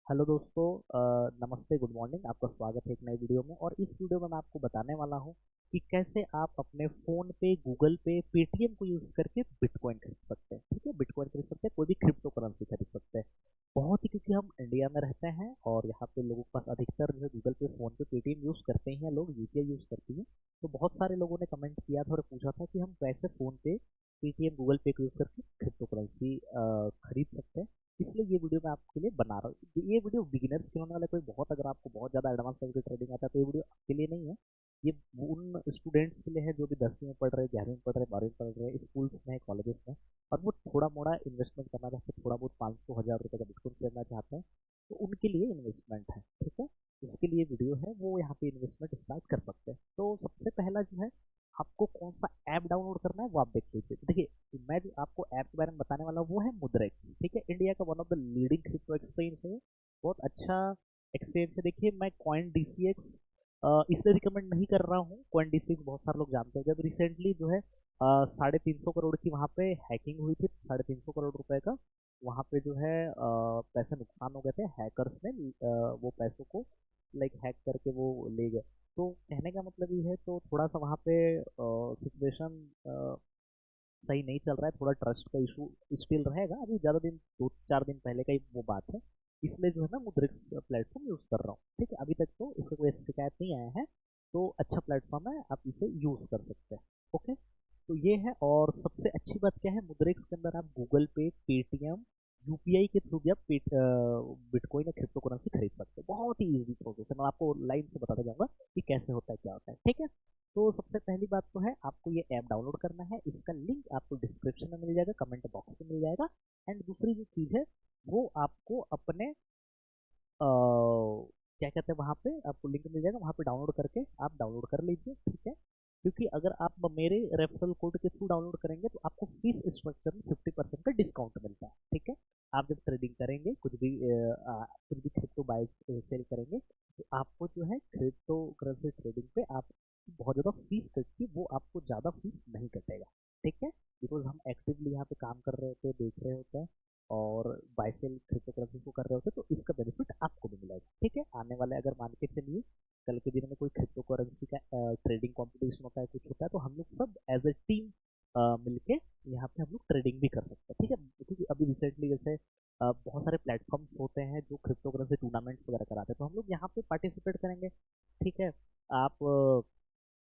Hello दोस्तों। नमस्ते, good morning. आपका स्वागत है एक नई वीडियो में। और इस वीडियो में मैं आपको बताने वाला हूँ कि कैसे आप अपने फ़ोन पे, गूगल पे, पेटीएम को यूज़ करके बिटकॉइन खरीद सकते हैं। ठीक है, बिटकॉइन खरीद सकते हैं, कोई भी क्रिप्टो करेंसी खरीद सकते हैं। बहुत ही, क्योंकि हम इंडिया में रहते हैं और यहाँ पे लोगों के पास अधिकतर जो है गूगल पे, फ़ोन पे, पेटीएम यूज़ करते ही हैं लोग, यूपीआई यूज़ करते हैं। तो बहुत सारे लोगों ने कमेंट किया था और पूछा था कि हम कैसे फ़ोन पे, पेटीएम, गूगल पे को यूज़ करके क्रिप्टो करेंसी खरीद सकते हैं। इसलिए ये वीडियो मैं आपके लिए बना रहा हूँ। ये वीडियो बिगिनर्स के होने वाला है। कोई बहुत, अगर आपको बहुत ज़्यादा एडवांस लेवल की ट्रेडिंग आता है तो ये वीडियो आपके लिए नहीं है। ये उन स्टूडेंट्स के लिए है जो भी 10वीं में पढ़ रहे हैं, 11वीं में पढ़ रहे हैं, 12वीं में पढ़ रहे हैं, स्कूल्स में, कॉलेजेस में, और वो थोड़ा मोड़ा इन्वेस्टमेंट करना चाहते हैं, थोड़ा बहुत 500-1000 रुपये का बिटकॉइन करना चाहते हैं, तो उनके लिए इन्वेस्टमेंट है। ठीक है, उसके लिए वीडियो है, वो यहाँ पे इन्वेस्टमेंट स्टार्ट कर सकते हैं। तो सबसे पहला जो है, आपको कौन सा ऐप डाउनलोड करना है वो आप देख लीजिए। देखिए, तो मैं जो आपको ऐप के बारे में बताने वाला हूँ वो है मुद्रेक्स। ठीक है, इंडिया का one of the leading crypto exchange है, बहुत अच्छा एक्सचेंज है। देखिए, मैं कॉइन डीसीएक्स इसलिए रिकमेंड नहीं कर रहा हूँ। कॉइन डीसीएक्स बहुत सारे लोग जानते हैं, जब रिसेंटली जो है 350 करोड़ की वहाँ पे हैकिंग हुई थी, 350 करोड़ रुपए का वहाँ पे जो है पैसे नुकसान हो गए थे। हैकर्स ने वो पैसों को लाइक हैक करके वो ले गए। तो कहने का मतलब ये है, तो थोड़ा सा वहाँ पे सिचुएशन सही नहीं चल रहा है, थोड़ा ट्रस्ट का इशू स्टिल रहेगा। अभी ज़्यादा दिन, 2-4 दिन पहले का ही वो बात है। इसलिए जो है मैं मुद्रिक्स प्लेटफॉर्म यूज़ कर रहा हूँ। ठीक है, अभी तक तो इसका कोई शिकायत नहीं आया है, तो अच्छा प्लेटफॉर्म है, आप इसे यूज़ कर सकते हैं। ओके, तो ये है। और सबसे अच्छी बात क्या है, मुद्रिक्स के अंदर आप गूगल पे, पेटीएम, यूपीआई के थ्रू भी आप बिटकॉइन या क्रिप्टो करेंसी खरीद सकते हैं। बहुत ही ईजी प्रोसेस है, मैं आपको लाइन से बताता जाऊंगा कि कैसे होता है, क्या होता है। ठीक है, तो सबसे पहली बात तो है, आपको ये ऐप डाउनलोड करना है। इसका लिंक आपको डिस्क्रिप्शन में मिल जाएगा, कमेंट बॉक्स में मिल जाएगा। एंड दूसरी जो चीज़ है, वो आपको अपने क्या कहते हैं, वहाँ पे आपको लिंक मिल जाएगा, वहाँ पे डाउनलोड करके आप डाउनलोड कर लीजिए। ठीक है, क्योंकि अगर आप मेरे रेफरल कोड के थ्रू डाउनलोड करेंगे तो आपको फीस स्ट्रक्चर में 50% का डिस्काउंट मिलता है। ठीक है, आप जब ट्रेडिंग करेंगे, कुछ भी क्रिप्टो बाय सेल करेंगे, तो आपको जो है क्रिप्टो करेंसी ट्रेडिंग पे आप बहुत ज़्यादा फीस कटती, वो आपको ज़्यादा फीस नहीं कटेगा। ठीक है, बिकॉज हम एक्टिवली यहाँ पे काम कर रहे होते हैं, देख रहे होते हैं, और बाय सेल क्रिप्टो करेंसी को कर रहे होते, तो इसका बेनिफिट आपको भी मिलेगा। ठीक है, आने वाले, अगर मान के चलिए कल के दिन में कोई क्रिप्टो करेंसी का ट्रेडिंग कंपटीशन होता है, कुछ होता है, तो हम लोग सब एज ए टीम मिलके यहाँ पे हम लोग ट्रेडिंग भी कर सकते हैं। ठीक है, क्योंकि अभी रिसेंटली जैसे बहुत सारे प्लेटफॉर्म्स होते हैं जो क्रिप्टो करेंसी टूर्नामेंट्स वगैरह कराते हैं, तो हम लोग यहाँ पे पार्टिसिपेट करेंगे। ठीक है, आप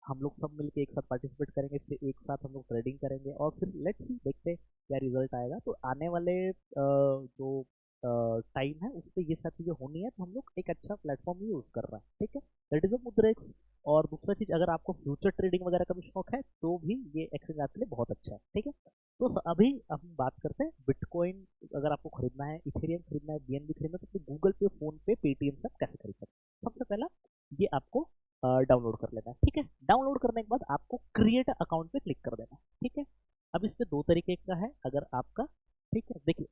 हम लोग सब मिलके एक साथ पार्टिसिपेट करेंगे, फिर एक साथ हम लोग ट्रेडिंग करेंगे, और फिर लेट्स सी, देखते हैं क्या रिजल्ट आएगा। तो आने वाले जो टाइम है उस पर ये सब चीज़ें होनी है, तो हम लोग एक अच्छा प्लेटफॉर्म यूज़ कर रहे हैं। ठीक है, दैट इज अ मुद्रेक्स। और दूसरा चीज़, अगर आपको फ्यूचर ट्रेडिंग वगैरह का भी शौक है तो भी ये एक्सचेंज आपके लिए बहुत अच्छा है। ठीक है, तो अभी हम बात करते हैं बिटकॉइन। अगर आपको खरीदना है, इथेरियम खरीदना है, बीएनबी खरीदना है, तो गूगल पे, फोन पे, पेटीएम से आप कैसे खरीद सकते हैं। सबसे पहला ये आपको डाउनलोड कर लेना है। ठीक है, डाउनलोड करने के बाद आपको क्रिएट अकाउंट पे क्लिक कर देना है। ठीक है, अब इस पे दो तरीके का है, अगर आपका, ठीक है, देखिए,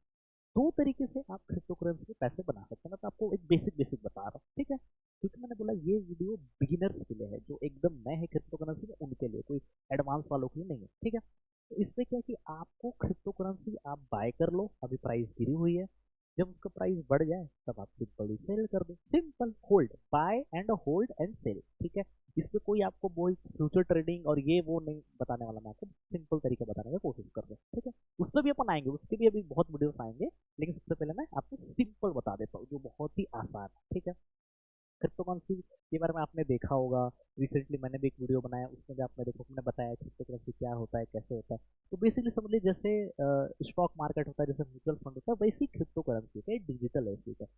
दो तरीके से आप क्रिप्टो करेंसी में पैसे बना सकते हैं। मैं तो आपको एक बेसिक बेसिक बता रहा हूँ। ठीक है, क्योंकि मैंने बोला ये वीडियो बिगिनर्स के लिए है, जो एकदम नए हैं क्रिप्टो करेंसी में, उनके लिए, कोई एडवांस वालों के लिए नहीं है। ठीक है, तो इससे क्या है कि आपको क्रिप्टो करेंसी आप बाय कर लो, अभी प्राइस गिरी हुई है, जब उसका प्राइस बढ़ जाए तब आप सिंपली सेल कर दो। Simple, hold, buy and hold and sell. ठीक है, इस पे कोई आपको वो फ्यूचर ट्रेडिंग और ये वो नहीं बताने वाला, मैं आपको सिंपल तरीका बताने की कोशिश कर रहा हूँ। ठीक है, उस पर भी अपन आएंगे, उसके भी अभी बहुत वीडियोस आएंगे, लेकिन सबसे पहले मैं आपको सिंपल बता देता हूँ, जो बहुत ही आसान है। ठीक है, क्रिप्टो करेंसी के बारे में आपने देखा होगा, रिसेंटली मैंने भी एक वीडियो बनाया, उसमें भी आपने देखो, मैंने बताया क्रिप्टो करेंसी क्या होता है, कैसे होता है। तो बेसिकली समझ लीजिए, जैसे स्टॉक मार्केट होता है, जैसे म्यूचुअल फंड होता है, वैसे ही क्रिप्टो करेंसी है, डिजिटल एसेट है।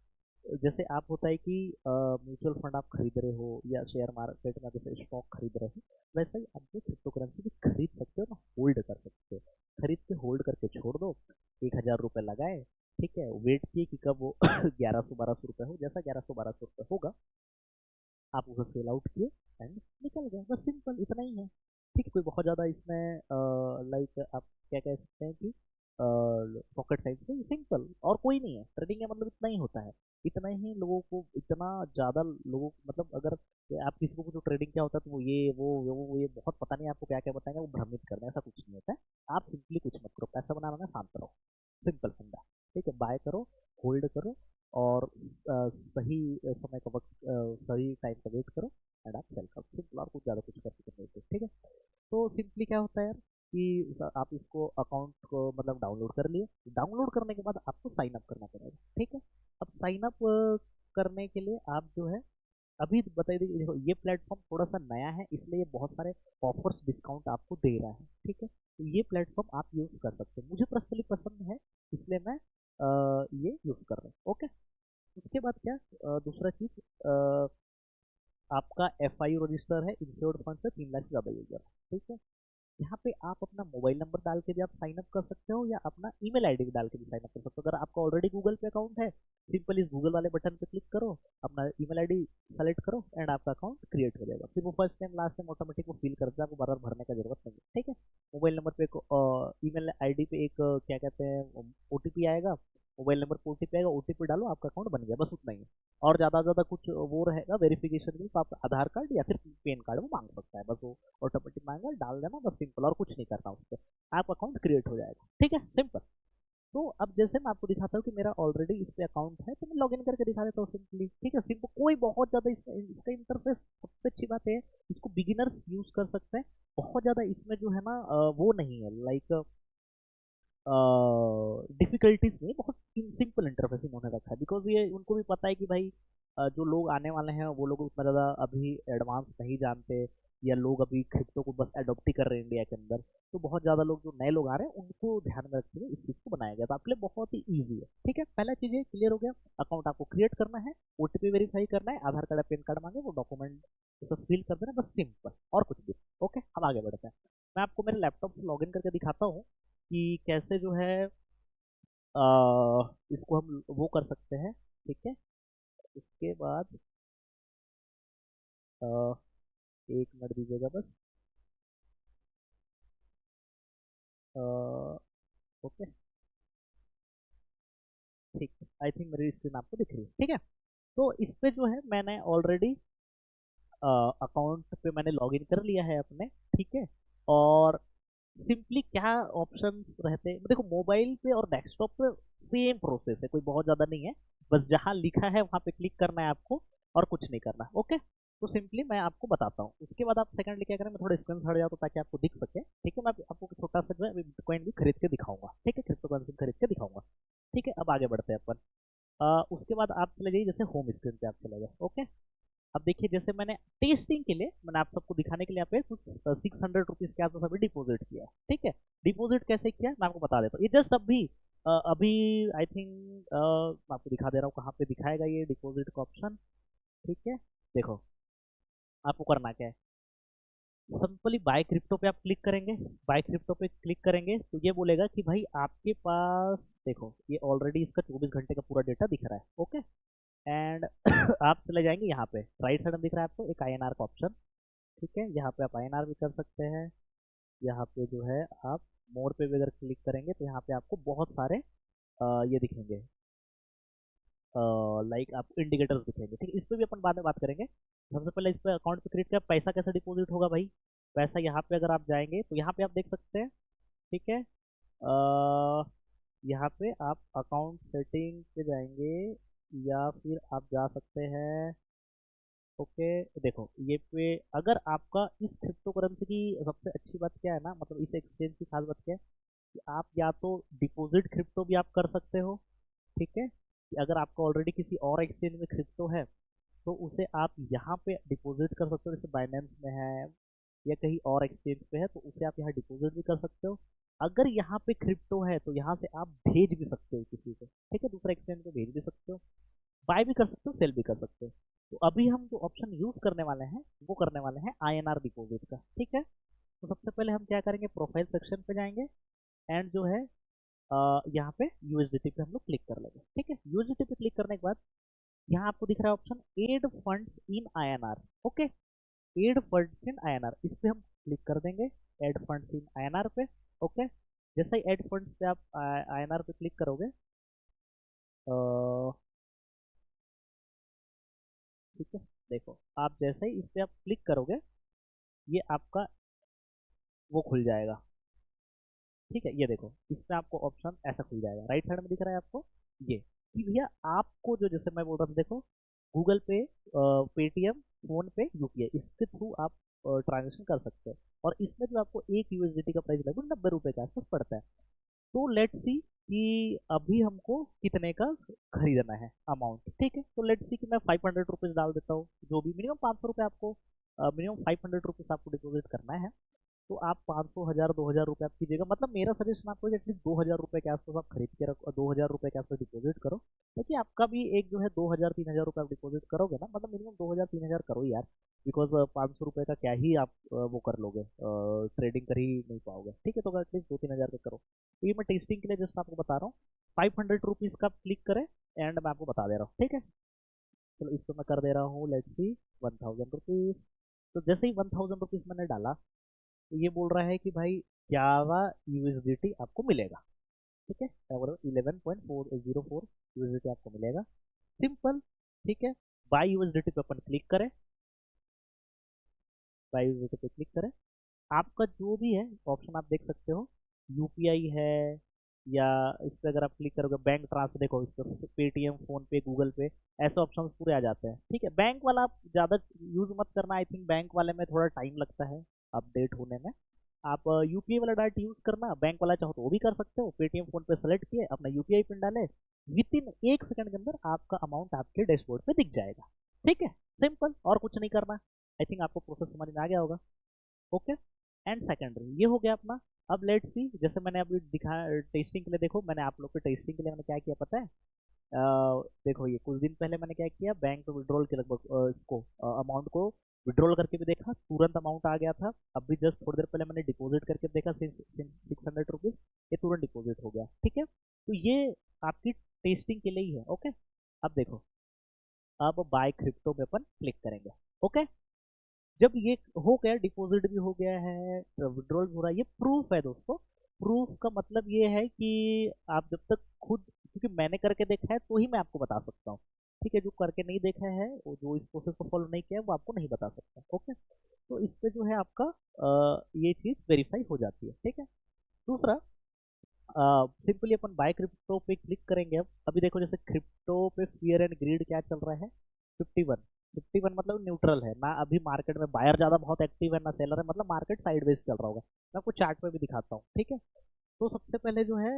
जैसे आप होता है कि म्यूचुअल फंड आप खरीद रहे हो, या शेयर मार्केट में जैसे स्टॉक खरीद रहे हो, वैसे ही आप जो क्रिप्टो करेंसी भी खरीद सकते हो ना, होल्ड कर सकते हो। खरीद के होल्ड करके छोड़ दो, 1,000 रुपये लगाए, ठीक है, वेट किए कि कब वो 1100-1200 रुपये हो, जैसा 1100-1200 रुपये होगा, आप उसे सेल आउट किए एंड निकल गए। बस सिंपल इतना ही है। ठीक है, कोई बहुत ज़्यादा इसमें लाइक आप क्या कह सकते हैं कि पॉकेट साइज से सिंपल और कोई नहीं है। ट्रेडिंग का मतलब इतना ही होता है, इतना ही लोगों को, इतना ज़्यादा लोगों को, मतलब अगर आप किसी को पूछो ट्रेडिंग क्या होता है, तो वो ये बहुत पता नहीं आपको क्या क्या बताएंगे, वो भ्रमित कर दें, ऐसा कुछ नहीं होता है। आप सिंपली कुछ मत करो, पैसा बनाना है, शांत रहो, सिंपल फंडा। ठीक है, बाय करो, होल्ड करो, और सही समय का वक्त, सही टाइम का वेट करो एंड आप सेल करो। सिंपल, और कुछ ज़्यादा कुछ करके करने होते, ठीक है। तो सिंपली क्या होता है यार कि आप इसको अकाउंट को मतलब डाउनलोड कर लिए। डाउनलोड करने के बाद आपको साइन अप करना पड़ेगा, ठीक है। अब साइन अप करने के लिए आप जो है अभी बता दीजिए, देखो ये प्लेटफॉर्म थोड़ा सा नया है, इसलिए ये बहुत सारे ऑफर्स डिस्काउंट आपको दे रहा है, ठीक है। तो ये प्लेटफॉर्म आप यूज़ कर सकते हैं, मुझे पर्सनली पसंद है, इसलिए मैं ये यूज़ कर रहा हूँ, ओके। उसके बाद क्या, दूसरा चीज़, आपका एफ आई रजिस्टर है, इंश्योर्ड फंड से 3 लाख से ज़्यादा यूजर, ठीक है। यहाँ पे आप अपना मोबाइल नंबर डाल के भी आप साइन अप कर सकते हो, या अपना ईमेल आईडी भी डाल के भी साइन अप कर सकते हो। अगर आपका ऑलरेडी गूगल पे अकाउंट है, सिंपल इस गूगल वाले बटन पे क्लिक करो, अपना ईमेल आईडी सेलेक्ट करो एंड आपका अकाउंट क्रिएट हो जाएगा। फिर वो first time last time automatic वो फिल कर देगा, आपको बार बार भरने का जरूरत नहीं है, ठीक है। मोबाइल नंबर पे एक, ईमेल आईडी पे एक क्या कहते हैं, ओटीपी आएगा, मोबाइल नंबर पे ओटीपी आएगा, ओटीपी डालो, आपका अकाउंट बन गया, बस उतना ही है। और ज़्यादा ज़्यादा कुछ वो रहेगा वेरिफिकेशन के लिए, तो आपका आधार कार्ड या फिर पैन कार्ड वो मांग सकता है, बस वो ऑटोमेटिक मांगेगा, डाल देना, बस सिंपल, और कुछ नहीं करना उस पर, आप अकाउंट क्रिएट हो जाएगा, ठीक है, सिंपल। तो अब जैसे मैं आपको दिखाता हूँ कि मेरा ऑलरेडी इस पे अकाउंट है, तो मैं लॉगिन करके दिखा देता हूँ सिंपली, ठीक है। सिंपल, कोई बहुत ज़्यादा इसका इंटरफेस, सबसे अच्छी बात है इसको बिगिनर्स यूज़ कर सकते हैं। बहुत ज़्यादा इसमें जो है ना वो नहीं है, लाइक डिफिकल्टीज नहीं, बहुत सिंपल इंटरफेस इन्होंने रखा है, बिकॉज ये उनको भी पता है कि भाई जो लोग आने वाले हैं वो लोग उतना ज़्यादा अभी एडवांस नहीं जानते, या लोग अभी क्रिप्टो को बस अडोप्ट ही कर रहे हैं इंडिया के अंदर। तो बहुत ज़्यादा लोग जो नए लोग आ रहे हैं उनको ध्यान में रखते हुए इस चीज़ को बनाया गया, तो आपके लिए बहुत ही ईजी है, ठीक है। पहला चीज़ ये क्लियर हो गया, अकाउंट आपको क्रिएट करना है, ओटीपी वेरीफाई करना है, आधार कार्ड या पैन कार्ड मांगे, वो डॉक्यूमेंट सब फिल कर देना, बस सिंपल, और कुछ भी। ओके, अब आगे बढ़ते हैं। मैं आपको मेरे लैपटॉप से लॉगिन करके दिखाता हूँ कि कैसे जो है इसको हम वो कर सकते हैं, ठीक है। उसके बाद अ, एक मिनट दीजिएगा बस। ओके, ठीक है, आई थिंक मेरी स्क्रीन आपको दिख रही है, ठीक है। तो इस पे जो है मैंने ऑलरेडी अकाउंट पे मैंने लॉगिन कर लिया है अपने, ठीक है। और सिंपली क्या ऑप्शंस रहते हैं, देखो मोबाइल पे और डेस्कटॉप पे सेम प्रोसेस है, कोई बहुत ज़्यादा नहीं है, बस जहाँ लिखा है वहाँ पे क्लिक करना है आपको, और कुछ नहीं करना, ओके। तो सिंपली मैं आपको बताता हूँ, उसके बाद आप सेकंडली क्या करें, मैं थोड़ा स्क्रीन हट जाता हूँ ताकि आपको दिख सके, ठीक है। मैं आपको छोटा सा जो है बिटकॉइन भी खरीद के दिखाऊंगा, ठीक है, क्रिप्टो करेंसी खरीद के दिखाऊंगा, ठीक है। अब आगे बढ़ते हैं अपन। उसके बाद आप चले जाइए, जैसे होम स्क्रीन पे आप चले गए, ओके। अब देखिए, जैसे मैंने टेस्टिंग के लिए, मैंने आप सबको दिखाने के लिए यहाँ पे कुछ 600 रुपीज़ के आसपास अभी डिपॉजिट किया है, ठीक है। डिपॉजिट कैसे किया मैं आपको बता देता हूँ, ये जस्ट अभी अभी आई थिंक मैं आपको दिखा दे रहा हूँ कहाँ पे दिखाएगा ये डिपॉजिट का ऑप्शन, ठीक है। देखो, आपको करना क्या है, सिंपली बाय क्रिप्टो पे आप क्लिक करेंगे। बाय क्रिप्टो पे क्लिक करेंगे तो ये बोलेगा कि भाई आपके पास, देखो ये ऑलरेडी इसका 24 घंटे का पूरा डेटा दिख रहा है, ओके। एंड आप चले जाएंगे यहाँ पे, राइट साइड में दिख रहा है आपको एक आईएनआर का ऑप्शन, ठीक है। यहाँ पे आप आईएनआर भी कर सकते हैं। यहाँ पे जो है आप मोर पे भी अगर क्लिक करेंगे तो यहाँ पे आपको बहुत सारे ये दिखेंगे, लाइक आपको इंडिकेटर्स दिखेंगे, ठीक है। इस पे भी अपन बाद में बात करेंगे। सबसे पहले इस पे अकाउंट पे क्रिएट किया, पैसा कैसे डिपॉजिट होगा भाई, पैसा यहाँ पे अगर आप जाएंगे तो यहाँ पे आप देख सकते हैं, ठीक है। यहाँ पे आप अकाउंट सेटिंग पे जाएंगे, या फिर आप जा सकते हैं, ओके। देखो ये पे अगर आपका इस क्रिप्टो करेंसी की सबसे अच्छी बात क्या है ना, मतलब इस एक्सचेंज की खास बात क्या है कि आप या तो डिपॉजिट क्रिप्टो भी आप कर सकते हो, ठीक है। कि अगर आपका ऑलरेडी किसी और एक्सचेंज में क्रिप्टो है तो उसे आप यहाँ पे डिपॉजिट कर सकते हो, जैसे बाइनेंस में है या कहीं और एक्सचेंज पे है, तो उसे आप यहाँ डिपॉजिट भी कर सकते हो। अगर यहाँ पे क्रिप्टो है तो यहाँ से आप भेज भी सकते हो किसी को, ठीक है, दूसरा एक्सचेंज पे भेज भी सकते हो, बाय भी कर सकते हो, सेल भी कर सकते हो। तो अभी हम जो ऑप्शन यूज करने वाले हैं वो करने वाले हैं आईएनआर डिपॉजिट का, ठीक है। तो सबसे पहले हम क्या करेंगे, प्रोफाइल सेक्शन पे जाएंगे एंड जो है यहाँ पे यूएसडीटी पे हम लोग क्लिक कर लेंगे, ठीक है। यूएसडीटी पे क्लिक करने के बाद यहाँ आपको दिख रहा है ऑप्शन एड फंड्स इन आईएनआर, ओके। एड फंड्स इन आईएनआर, इस पे हम क्लिक कर देंगे, एड फंड्स इन आईएनआर पे, ओके। जैसे ही एड फंड्स पे आप आईएनआर पे क्लिक करोगे, ठीक है, देखो आप जैसे ही इस पे आप क्लिक करोगे ये आपका वो खुल जाएगा, ठीक है। ये देखो इसमें आपको ऑप्शन ऐसा खुल जाएगा, राइट साइड में दिख रहा है आपको ये, कि भैया आपको जो, जैसे मैं बोल रहा था देखो, गूगल पे, पेटीएम, फोन पे, यूपीआई, इसके थ्रू आप ट्रांजेक्शन कर सकते हैं। और इसमें जो आपको एक यूएसडीटी का प्राइस लगभग 90 रुपए के आसपास पड़ता है। तो लेट्स सी कि अभी हमको कितने का खरीदना है अमाउंट, ठीक है। तो लेट्स सी कि मैं 500 रुपीज़ डाल देता हूँ, जो भी मिनिमम 500 रुपये आपको, मिनिमम 500 रुपीज़ आपको डिपॉजिट करना है। तो आप 500, 1000, 2000 रुपये आप कीजिएगा। मतलब मेरा सजेशन आपको एटलीस्ट 2000 रुपये के आसपास आप खरीद के रखो, 2000 रुपये के आसपास डिपॉजिट करो, ताकि आपका भी एक जो है 2000, 3000 रुपये आप डिपॉजिट करोगे ना, मतलब मिनिमम 2000, 3000 करो यार। बिकॉज 500 रुपये का क्या ही आप वो कर लोगे, ट्रेडिंग कर ही नहीं पाओगे, ठीक है। तो एटलीस्ट 2-3000 का करो। तो ये मैं टेस्टिंग के लिए जस्ट आपको बता रहा हूँ। 500 रुपीज़ का क्लिक करें, एंड मैं आपको बता दे रहा हूँ, ठीक है। चलो इसको मैं कर दे रहा हूँ, लेट्स सी 1000 रुपीज़। तो जैसे ही 1000 रुपीज़ मैंने डाला, तो ये बोल रहा है कि भाई 11 यूएसडीटी आपको मिलेगा, ठीक है। 11.404 यूएसडीटी आपको मिलेगा, सिंपल, ठीक है। बाई यूएसडीटी पे अपन क्लिक करें, बाई यूएसडीटी पे क्लिक करें। आपका जो भी है ऑप्शन आप देख सकते हो, यूपीआई है, या इस पर अगर आप क्लिक करोगे बैंक ट्रांसफर, देखो इस पर पेटीएम, फोन पे, गूगल पे, ऐसे ऑप्शंस पूरे आ जाते हैं, ठीक है। बैंक वाला आप ज़्यादा यूज़ मत करना, आई थिंक बैंक वाले में थोड़ा टाइम लगता है अपडेट होने में। आप यूपीआई वाला डायरेक्ट यूज़ करना, बैंक वाला चाहो तो वो भी कर सकते हो। पेटीएम, फोन पे सेलेक्ट किए, अपना यूपीआई पिन डाले, विद इन 1 सेकंड के अंदर आपका अमाउंट आपके डैशबोर्ड पे दिख जाएगा, ठीक है। सिंपल, और कुछ नहीं करना। आई थिंक आपको प्रोसेस समझ में आ गया होगा। ओके, एंड सेकेंडरी ये हो गया अपना। अब लेट्स सी, जैसे मैंने अभी दिखा टेस्टिंग के लिए, देखो मैंने आप लोग को टेस्टिंग के लिए मैंने क्या किया पता है, देखो ये कुछ दिन पहले मैंने क्या किया, बैंक में विड्रॉल के लगभग इसको अमाउंट को विड्रॉल करके भी देखा, तुरंत अमाउंट आ गया था। अभी जस्ट थोड़ी देर पहले मैंने डिपॉजिट करके देखा, 600 रुपीज़, ये तुरंत डिपॉजिट हो गया, ठीक है। तो ये आपकी टेस्टिंग के लिए ही है, ओके। अब देखो, अब बाय क्रिप्टो पे अपन क्लिक करेंगे, ओके। जब ये हो गया, डिपॉजिट भी हो गया है, विड्रॉल भी हो रहा है, ये प्रूफ है दोस्तों। प्रूफ का मतलब ये है कि आप जब तक खुद, क्योंकि मैंने करके देखा है तो ही मैं आपको बता सकता हूँ, ठीक है। जो करके नहीं देखा है, वो जो इस प्रोसेस को फॉलो नहीं किया है, वो आपको नहीं बता सकता, ओके। तो इस पे जो है आपका ये चीज़ वेरीफाई हो जाती है, ठीक है। दूसरा, सिंपली अपन बाय क्रिप्टो पे क्लिक करेंगे। अब अभी देखो, जैसे क्रिप्टो पे फियर एंड ग्रीड क्या चल रहा है, 51। 51 मतलब न्यूट्रल है ना, अभी मार्केट में बायर ज़्यादा बहुत एक्टिव है ना सेलर है, मतलब मार्केट साइडवेज चल रहा होगा। मैं आपको चार्ट पे भी दिखाता हूँ, ठीक है। तो सबसे पहले जो है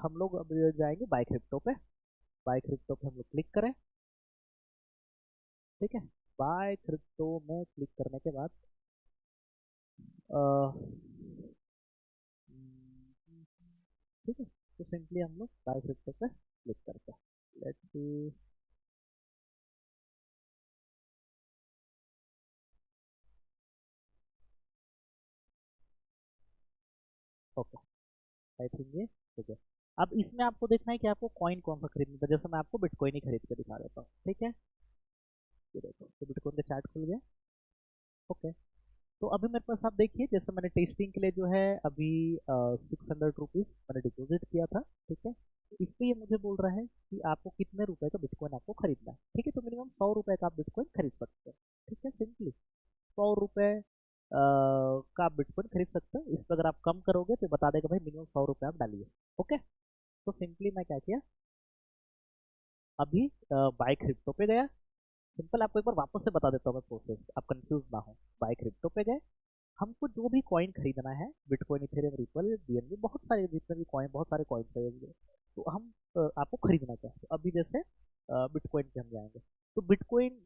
हम लोग अब जाएंगे बाय क्रिप्टो पे। बाय क्रिप्टो पे हम लोग क्लिक करें, ठीक है। बाय क्रिप्टो में क्लिक करने के बाद अ, ठीक है, तो सिंपली हम लोग बाय क्रिप्टो पे क्लिक करते हैं, let's see. Okay, I think ये ठीक है। अब इसमें आपको देखना है कि आपको कॉइन कौन सा खरीदना था। जैसे मैं आपको बिटकॉइन ही खरीद के दिखा देता हूँ, ठीक है। ये देखो, तो बिटकॉइन का चार्ट खुल गया, ओके। तो अभी मेरे पास आप देखिए, जैसे मैंने टेस्टिंग के लिए जो है अभी 600 रुपीज़ मैंने डिपॉजिट किया था, ठीक है। तो इस पे ये मुझे बोल रहा है कि आपको कितने रुपए का बिटकॉइन आपको खरीदना है, ठीक है। तो मिनिमम 100 रुपए का आप बिटकॉइन खरीद सकते हैं, ठीक है। सिंपली 100 रुपए का आप बिटकॉइन खरीद सकते हैं। इस पर अगर आप कम करोगे तो बता देगा भाई मिनिमम 100 रुपये आप डालिए, ओके। तो सिंपली मैं क्या किया, अभी बाय क्रिप्टो पे गया। सिंपल आपको एक बार वापस से बता देता हूँ मैं प्रोसेस, आप कंफ्यूज ना हो। बाय क्रिप्टो पे गए, हमको जो भी कॉइन खरीदना है, बिटकॉइन, इथेरियम, रिपल, बीएनबी, बहुत सारे जितने भी कॉइन, बहुत सारे कॉइन खरीदेंगे। तो हम आपको खरीदना क्या है, तो अभी जैसे बिटकॉइन पे हम जाएंगे। तो बिटकॉइन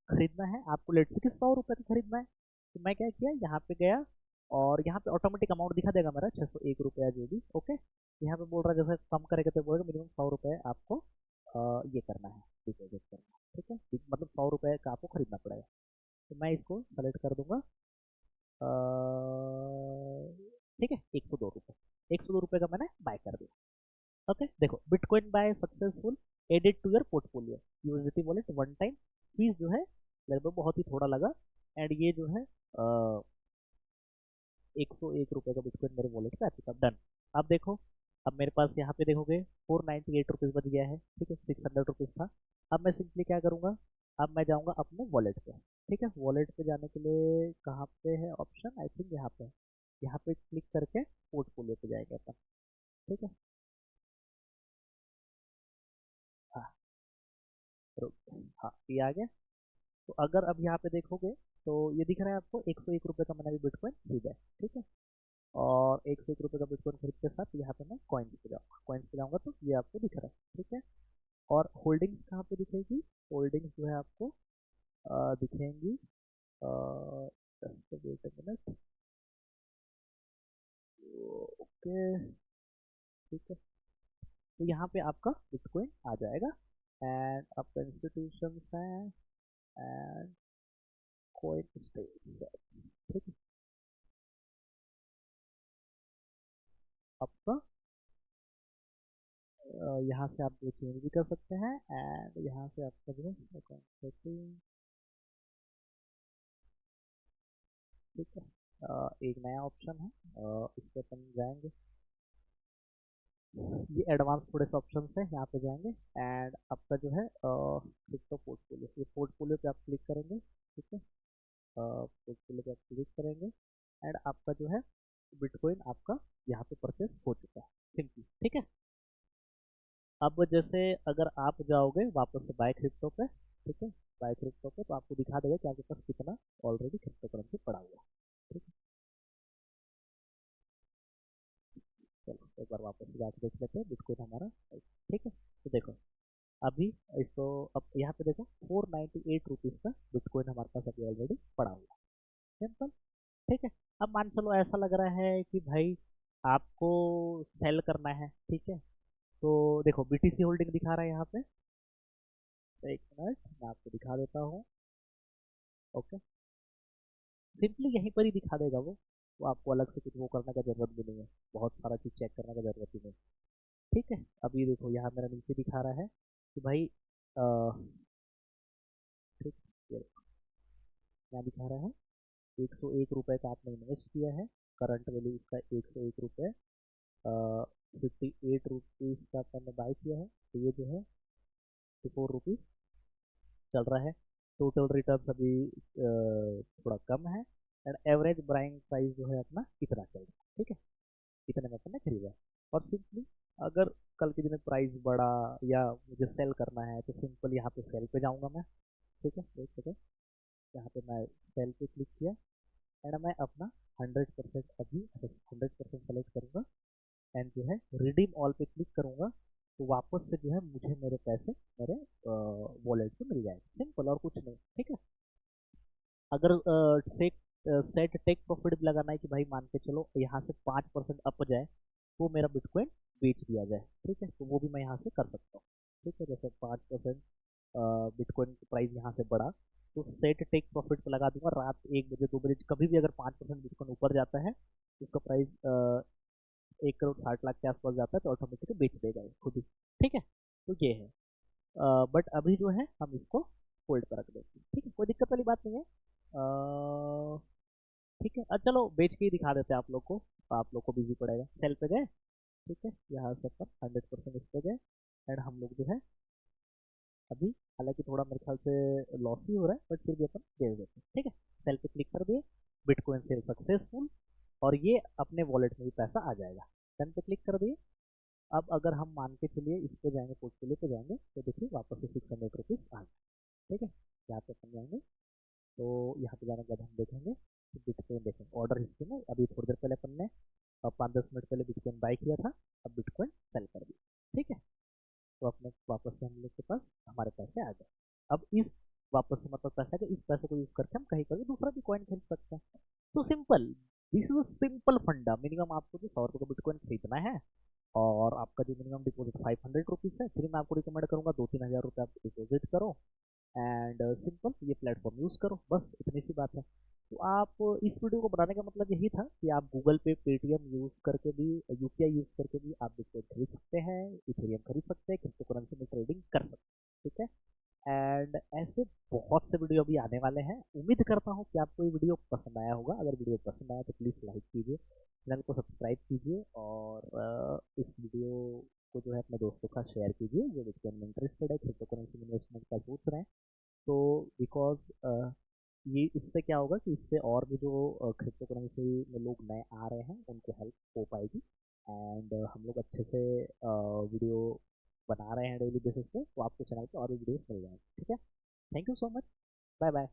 खरीदना है आपको, लेट से कि 100 रुपये का खरीदना है। तो मैं क्या किया, यहाँ पे गया, और यहाँ पे ऑटोमेटिक अमाउंट दिखा देगा मेरा 601 रुपया जो भी, ओके। यहाँ पे बोल रहा है, जैसे कम करेगा तो बोलेगा मिनिमम 100 रुपये आपको ये करना है, डिपॉजिट करना है, ठीक है। मतलब 100 रुपये का आपको खरीदना पड़ेगा। तो मैं इसको सेलेक्ट कर दूंगा, ठीक है, 102 रुपये। 102 रुपये का मैंने बाय कर दिया, ओके। देखो, bitcoin buy successful, added to your portfolio, USDT wallet, one time fees जो है लगभग बहुत ही थोड़ा लगा। एंड ये जो है 101 रुपये का बिटकॉइन मेरे वॉलेट पे आ चुका, डन। अब देखो, अब मेरे पास यहाँ पे देखोगे 498 रुपीज़ बच गया है, ठीक है। 600 रुपीज़ था। अब मैं सिंपली क्या करूँगा, अब मैं जाऊँगा अपने वॉलेट पे, ठीक है। वॉलेट पे जाने के लिए कहाँ पे है ऑप्शन, आई थिंक यहाँ पे है। यहाँ पे क्लिक करके पोर्टफोलियो पे जाएंगे अपन, ठीक है। हाँ, हाँ ये आ गया। तो अगर अब यहाँ पे देखोगे तो ये दिख रहा है आपको 101 रुपये का मैंने अभी बिटकॉइन खरीदा है, ठीक है। और 101 रुपये का बिटकॉइन खरीद के साथ यहाँ पे मैं कॉइन्स पे जाऊँगा, कॉइन्स पे जाऊँगा तो ये आपको दिख रहा है, ठीक है। और होल्डिंग्स कहाँ पे दिखेगी, होल्डिंग्स जो है आपको दिखेंगी, just wait a minute, okay, ठीक है। तो यहाँ पे आपका बिटकॉइन आ जाएगा एंड आपका इंस्टीट्यूशन है एंड कॉइन स्टेज, ठीक है। आपका यहाँ से आप जो चेंज भी कर सकते हैं एंड यहाँ से आपका जो है अकाउंट सेटिंग, ठीक है। एक नया ऑप्शन है, इस पर अपन जाएंगे, ये एडवांस थोड़े से ऑप्शन है, यहाँ पे जाएंगे एंड आपका जो है क्रिप्टो पोर्टफोलियो, ये पोर्टफोलियो पे आप क्लिक करेंगे, ठीक है। पोर्टफोलियो पे आप क्लिक करेंगे एंड आपका जो है बिटकॉइन आपका यहाँ पे परचेस हो चुका है, सिंपली, ठीक है। अब जैसे अगर आप जाओगे वापस से बाय क्रिप्टो पे, ठीक है, बाय क्रिप्टो पे, तो आपको दिखा देगा कि आपके पास कितना ऑलरेडी क्रिप्टो करेंसी पड़ा हुआ है, ठीक है। चलो एक बार वापस से जाके देख लेते हैं बिटकॉइन हमारा, ठीक है। तो देखो अभी इसको, अब यहाँ पे देखो 498 रुपीज़ का बिटकॉइन हमारे पास अभी ऑलरेडी पड़ा हुआ है, सिंपल, ठीक है। अब मान चलो ऐसा लग रहा है कि भाई आपको सेल करना है, ठीक है। तो देखो बीटीसी होल्डिंग दिखा रहा है यहाँ पे, एक मिनट मैं आपको दिखा देता हूँ, ओके। सिंपली यहीं पर ही दिखा देगा वो आपको अलग से कुछ वो करने का जरूरत भी नहीं है, बहुत सारा चीज़ चेक करने का जरूरत ही नहीं, ठीक है। अभी देखो यहाँ मेरा नीचे दिखा रहा है कि भाई ठीक, ये यहाँ दिखा रहा है 101 रुपये का आपने इन्वेस्ट किया है, करंट वैल्यू इसका 101 रुपये, 58 रुपीज़ का आपने बाई किया है, तो ये जो है 54 रुपीज़ चल रहा है। टोटल रिटर्न अभी थोड़ा कम है एंड एवरेज बाइंग प्राइस जो है अपना इतना चल रहा है, ठीक है। इतने में अपने खरीदा है। और सिंपली अगर कल के दिन में प्राइस बढ़ा या मुझे सेल करना है तो सिंपल यहाँ पे सेल पे जाऊँगा मैं, ठीक है। एक सेकेंड, यहाँ पे मैं सेल पे क्लिक किया एंड मैं अपना 100% अभी 100% सेलेक्ट करूँगा एंड जो है रिडीम ऑल पे क्लिक करूँगा, तो वापस से जो है मुझे मेरे पैसे मेरे वॉलेट पे मिल जाएंगे, सिंपल, और कुछ नहीं, ठीक है। अगर सेट सेट टेक प्रॉफिट भी लगाना है कि भाई मान के चलो यहाँ से 5% अप जाए तो मेरा बिटकॉइन बेच दिया जाए, ठीक है, तो वो भी मैं यहाँ से कर सकता हूँ, ठीक है। जैसे 5% बिटकॉइन की प्राइस यहाँ से बढ़ा तो सेट टेक प्रॉफिट पे लगा दूंगा, रात 1 बजे 2 बजे कभी भी अगर 5% बिटकॉइन ऊपर जाता है तो उसका प्राइस 1 करोड़ 60 लाख के आसपास जाता है तो ऑटोमेटिकली बेच देगा ये खुद ही, ठीक है। तो ये है, बट अभी जो है हम इसको होल्ड पर रख देते हैं, ठीक है, कोई दिक्कत वाली बात नहीं है, ठीक है। चलो बेच के ही दिखा देते हैं आप लोग को, आप लोग को बिजी पड़ेगा, सेल पे गए, ठीक है, यहाँ से अपन 100% इस पे गए एंड हम लोग जो है अभी, हालांकि थोड़ा मेरे ख्याल से लॉस ही हो रहा है बट फिर भी अपन दे देते हैं, ठीक है। सेल पे क्लिक कर दिए, बिटकॉइन सेल सक्सेसफुल, और ये अपने वॉलेट में भी पैसा आ जाएगा, डन पे क्लिक कर दिए। अब अगर हम मान के चलिए इस पे जाएंगे, पोर्टफोलियो पे जाएंगे तो देखिए वापस से 600 रुपीज़ आ गए, ठीक है। यहाँ पे अपन जाएंगे तो यहाँ पे जाने के बाद हम देखेंगे कि बिटकॉइन, देखेंगे ऑर्डर हिस्ट्री में अभी थोड़ी देर पहले अपन ने 5-10 मिनट पहले बिटकॉइन बाई किया था, अब बिटकॉइन सेल कर दिया, ठीक है। तो अपने वापस से हम लोग के पास हमारे पैसे आ गए। अब इस वापस से मतलब पैसा है, इस पैसे को यूज करके हम कहीं पर भी दूसरा भी कॉइन खरीद सकते हैं, तो सिंपल, दिस इज सिंपल फंडा। मिनिमम आपको जो 100 रुपये का बिटकॉइन खरीदना है और आपका जो मिनिमम डिपॉजिट 500 रुपीज़ है, फिर मैं आपको रिकमेंड करूंगा 2-3 हज़ार रुपये आप डिपॉजिट करो एंड सिंपल ये प्लेटफॉर्म यूज़ करो, बस इतनी सी बात है। तो आप इस वीडियो को बनाने का मतलब यही था कि आप गूगल पे, पेटीएम यूज़ करके भी, यूपीआई यूज़ करके भी आप बिटकॉइन खरीद सकते हैं, इथेरियम खरीद सकते हैं, क्रिप्टो करेंसी में ट्रेडिंग कर सकते हैं, ठीक है। एंड ऐसे बहुत से वीडियो अभी आने वाले हैं, उम्मीद करता हूँ कि आपको ये वीडियो पसंद आया होगा। अगर वीडियो पसंद आया तो प्लीज़ लाइक कीजिए, चैनल को सब्सक्राइब कीजिए और इस वीडियो को जो है अपने दोस्तों का शेयर कीजिए जो बिटकॉइन में इंटरेस्टेड है, क्रिप्टो करेंसी में इन्वेस्टमेंट का सोच रहे हैं। तो बिकॉज ये इससे क्या होगा कि इससे और भी जो क्रिप्टो करेंसी में लोग नए आ रहे हैं उनको हेल्प हो पाएगी एंड हम लोग अच्छे से वीडियो बना रहे हैं डेली बेसिस पे, तो आपको चैनल पे और भी वीडियोस मिल जाएंगे, ठीक है। Thank you so much, bye bye.